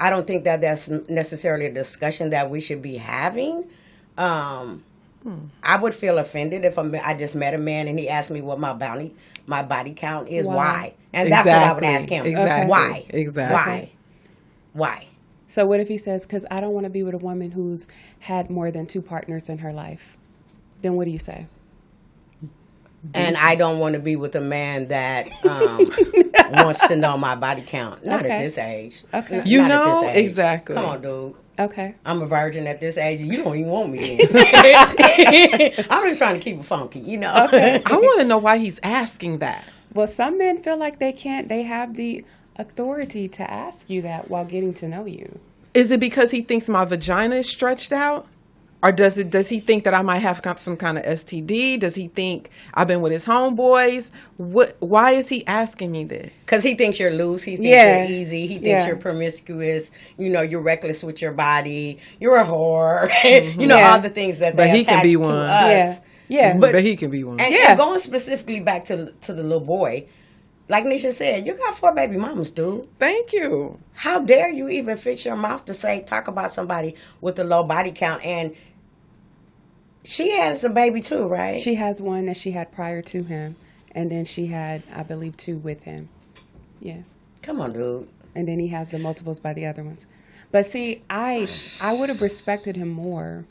I don't think that that's necessarily a discussion that we should be having. I would feel offended if I just met a man and he asked me what my body count is. Why? And that's what I would ask him. Exactly. Why? Exactly. Why? So what if he says, because I don't want to be with a woman who's had more than 2 partners in her life? Then what do you say? And I don't want to be with a man that wants to know my body count. Not at this age. Okay. You Not know, at this age. exactly. Come on, dude. Okay. I'm a virgin at this age. You don't even want me then. I'm just trying to keep it funky, you know. Okay. I want to know why he's asking that. Well, some men feel like they can't. They have the authority to ask you that while getting to know you. Is it because he thinks my vagina is stretched out? Or does he think that I might have some kind of STD? Does he think I've been with his homeboys? Why is he asking me this? Because he thinks you're loose. He thinks you're easy. He thinks you're promiscuous. You know, you're reckless with your body. You're a whore. You know, all the things that they attach to us. Yeah. But he can be one. And going specifically back to the little boy, like Neisha said, you got 4 baby mamas, dude. Thank you. How dare you even fix your mouth to talk about somebody with a low body count? And she has a baby too, right? She has one that she had prior to him, and then she had, I believe, 2 with him. Yeah. Come on, dude. And then he has the multiples by the other ones. But see, I would have respected him more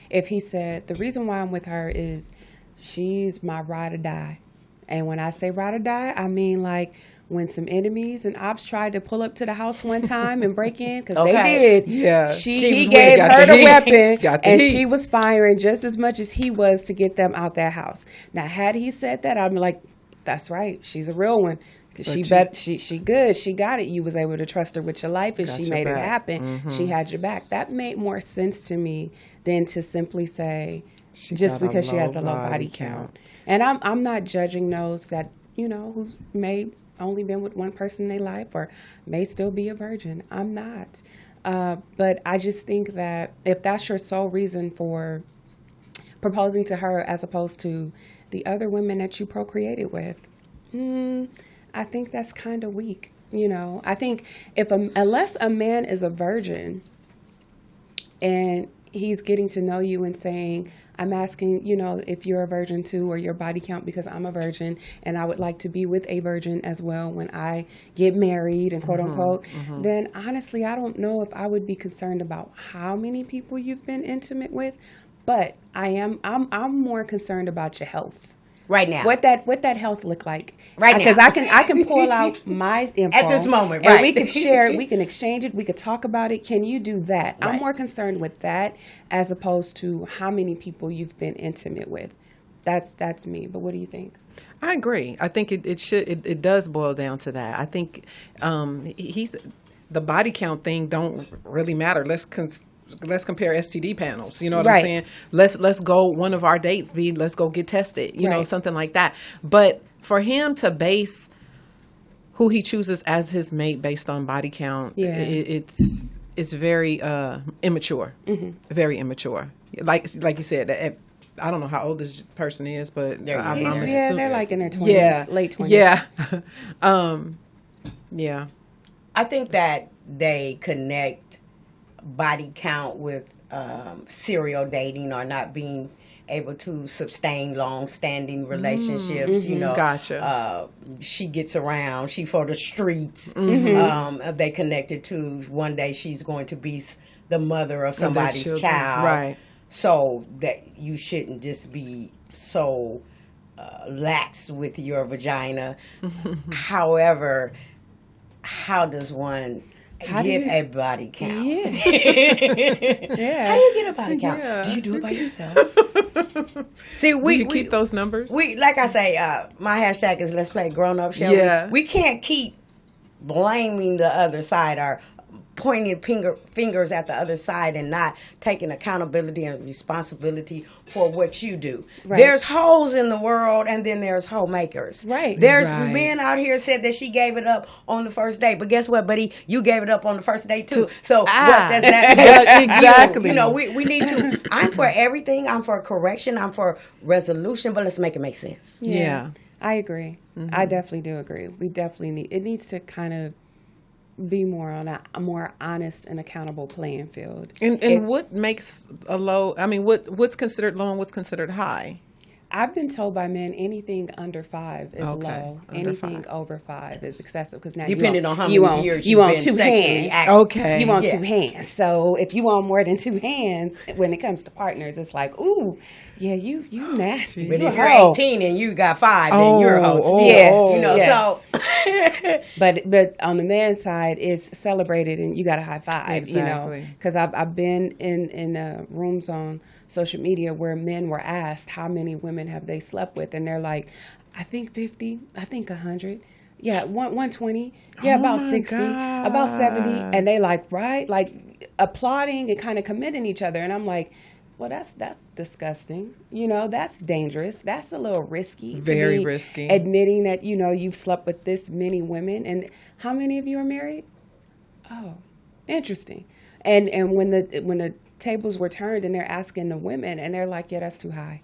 if he said, the reason why I'm with her is she's my ride or die. And when I say ride or die, I mean like when some enemies and ops tried to pull up to the house one time and break in, because they did. Yeah. He gave her the weapon, and heat. she was firing just as much as he was to get them out that house. Now, had he said that, I'd be like, that's right, she's a real one. She good. She got it. You was able to trust her with your life, and she made it happen. Mm-hmm. She had your back. That made more sense to me than to simply say just because she has a low body count. And I'm not judging those that, you know, who's may only been with one person in their life or may still be a virgin. I'm not. But I just think that if that's your sole reason for proposing to her as opposed to the other women that you procreated with, I think that's kind of weak. You know, I think unless a man is a virgin and he's getting to know you and saying, I'm asking, you know, if you're a virgin too or your body count because I'm a virgin and I would like to be with a virgin as well when I get married and quote unquote, then honestly, I don't know if I would be concerned about how many people you've been intimate with, but I'm more concerned about your health. Right now. What that health look like? Right now. Because I can pull out my info at this moment, and right? we can share it, we can exchange it, we could talk about it. Can you do that? Right. I'm more concerned with that as opposed to how many people you've been intimate with. That's me. But what do you think? I agree. I think it does boil down to that. I think the body count thing don't really matter. Let's compare STD panels. You know what I'm saying? Let's go. One of our dates let's go get tested. You know, something like that. But for him to base who he chooses as his mate based on body count, it's very immature. Mm-hmm. Very immature. Like you said, I don't know how old this person is, but I'm assuming they're like in their 20s, late 20s. Yeah. I think that they connect body count with serial dating or not being able to sustain long-standing relationships. You know, gotcha. She gets around. She for the streets. They connected to one day she's going to be the mother of somebody's child. Right. So that you shouldn't just be so lax with your vagina. However, how does one get a body count? Yeah. How do you get a body count? Yeah. Do you do it by yourself? See, we keep those numbers. We like I say, my hashtag is let's play grown up show. Yeah. We can't keep blaming the other side or pointing fingers at the other side and not taking accountability and responsibility for what you do. Right. There's hoes in the world, and then there's hoe makers. Right. There's men out here said that she gave it up on the first date, but guess what, buddy? You gave it up on the first date too. So what does that exactly? You know, we need to. I'm for everything. I'm for correction. I'm for resolution, but let's make it make sense. Yeah. I agree. I definitely do agree. We definitely need. It needs to kind of be more on a more honest and accountable playing field. And what makes a low? I mean, what's considered low and what's considered high? I've been told by men anything under 5 is low. Under anything 5. over 5 is excessive because now Depending on how many years you you've want been 2 sexually hands. active. Okay. You want 2 hands. So if you want more than 2 hands, when it comes to partners, it's like, ooh, yeah, you nasty. But You if a you're hoe. 18 and you got 5, then you're a hoe. Still, Yes, you know. yes. So, But on the man's side, it's celebrated and you got a high five. Exactly. Because I've been in rooms on social media where men were asked how many women have they slept with, and they're like, I think 50, I think 100. Yeah, 120. Yeah, about 60, God. about 70. And they like, right? Like applauding and kind of commending each other. And I'm like, well, that's disgusting. That's dangerous. That's a little risky. Very risky. Admitting that, you've slept with this many women. And how many of you are married? Oh, interesting. And when the tables were turned and they're asking the women and they're like, yeah, that's too high.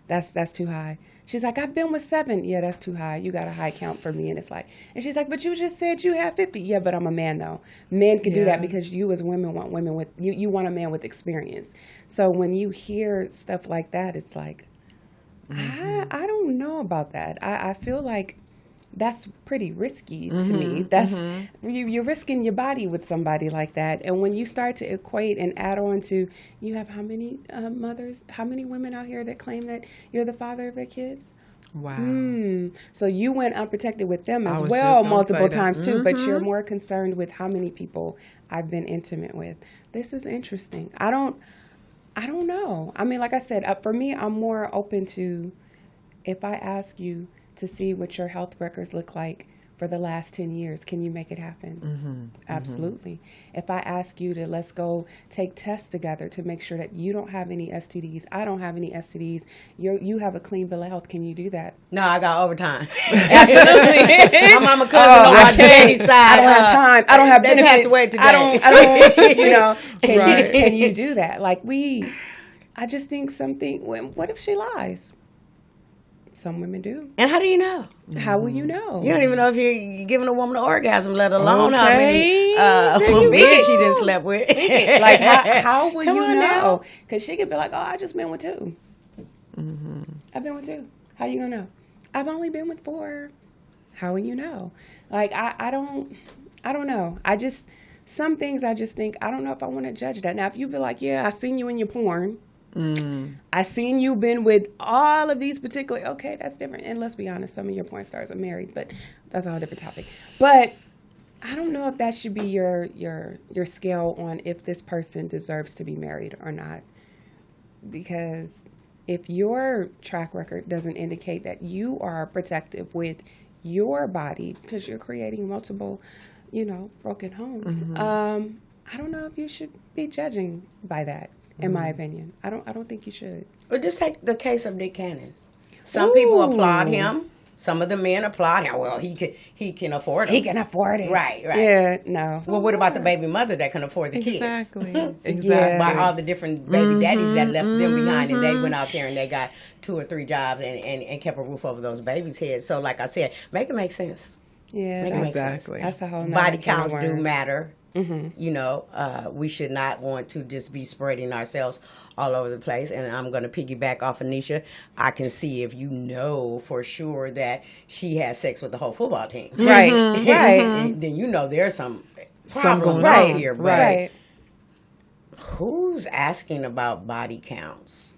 That's too high. She's like, I've been with 7. Yeah, that's too high. You got a high count for me. And it's like, and she's like, but you just said you had 50. Yeah, but I'm a man though. Men can do that because you as women want women with, you want a man with experience. So when you hear stuff like that, it's like, I don't know about that. I feel like that's pretty risky to me. That's you're risking your body with somebody like that. And when you start to equate and add on to, you have how many mothers, how many women out here that claim that you're the father of their kids? Wow. So you went unprotected with them as was well just gonna multiple say that. times too, but you're more concerned with how many people I've been intimate with. This is interesting. I don't know. I mean, like I said, for me, I'm more open to, if I ask you to see what your health records look like for the last 10 years, can you make it happen? Absolutely. If I ask you to, let's go take tests together to make sure that you don't have any STDs, I don't have any STDs, you have a clean bill of health, can you do that? no, I got overtime. Absolutely. My mama cousin on my daddy's side. I don't have time. I don't have they benefits. passed away today. I don't, Right. can you do that? Like I just think what if she lies? Some women do. And how do you know? How will you know? You don't even know if you're giving a woman an orgasm, let alone how Okay. many men she didn't slept with. Like, how will Come you on now. know? Because she could be like, oh, I just been with 2. I've been with 2. How you gonna know? I've only been with 4. How will you know? Like, I don't know. Some things I just think, I don't know if I want to judge that. Now, if you be like, yeah, I seen you in your porn. I seen you been with all of these particular, okay, that's different. And let's be honest, some of your porn stars are married, but that's a whole different topic. But I don't know if that should be your scale on if this person deserves to be married or not. Because if your track record doesn't indicate that you are protective with your body because you're creating multiple, broken homes, I don't know if you should be judging by that. In my opinion, I don't think you should. Well, just take the case of Nick Cannon. Some people applaud him. Some of the men applaud him. Well, he can afford it. He can afford it. Right. Yeah, no. Well, what about the baby mother that can afford the kids? Exactly. By all the different baby daddies that left them behind, and they went out there and they got 2 or 3 jobs and kept a roof over those babies' heads. So, like I said, make it make sense. Yeah, Exactly. That's a whole nother Body can of counts do worms. matter. We should not want to just be spreading ourselves all over the place. And I'm going to piggyback off of Neisha. I can see if you know for sure that she has sex with the whole football team. Right, right. Then you know there's some Some problems going out on. here. But Right. who's asking about body counts?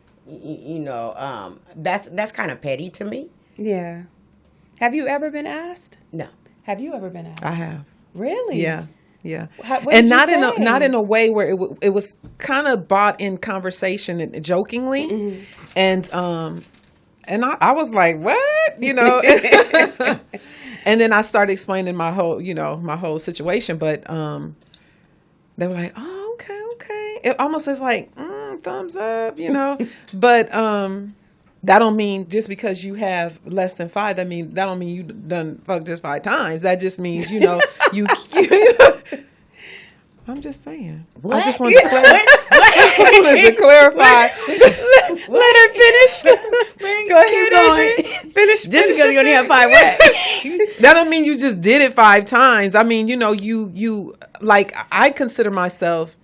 That's kind of petty to me. Yeah. Have you ever been asked? No. Have you ever been asked? I have. Really? Yeah. What And did you not say? in a way where it was kind of brought in conversation and jokingly, and I was like, what, and then I started explaining my whole situation, but they were like, oh, okay. It almost is like thumbs up, but that don't mean just because you have less than 5. That don't mean you done fuck just 5 times. That just means you. I'm just saying. What? I just wanted to clarify. Let her finish. Go ahead, going. Adrianne. Finish. Just because you only have 5 what? That don't mean you just did it 5 times. I mean, you like, I consider myself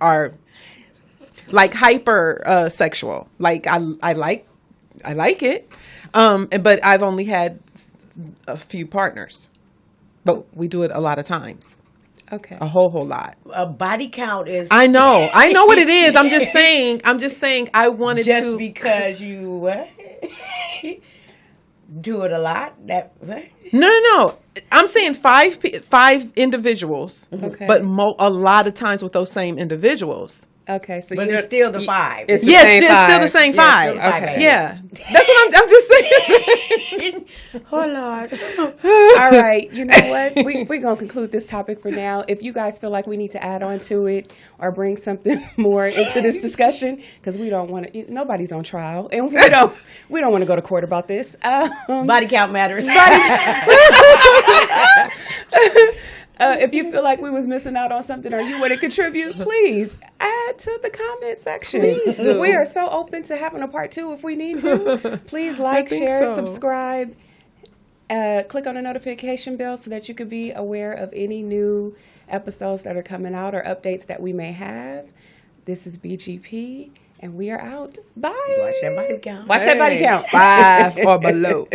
like hyper sexual. Like I like it. But I've only had a few partners. But we do it a lot of times. Okay. A whole lot. A body count is. I know what it is. I'm just saying. I wanted just to. Because you do it a lot. That what? No. I'm saying 5 individuals. Okay. But a lot of times with those same individuals. Okay, so But it's still the 5. It's Yes, same still five. the same Yeah, 5. still the 5, Okay. baby. Yeah, that's what I'm just saying. Oh Lord. All right, you know what? We're going to conclude this topic for now. If you guys feel like we need to add on to it or bring something more into this discussion, because we don't want to, nobody's on trial, and we don't want to go to court about this. Body count matters. If you feel like we was missing out on something or you want to contribute, please add to the comment section. Please do. We are so open to having a part 2 if we need to. Please like, think share, so. subscribe. Click on the notification bell so that you can be aware of any new episodes that are coming out or updates that we may have. This is BGP, and we are out. Bye. Watch that body count. Watch that body count. 5 or below.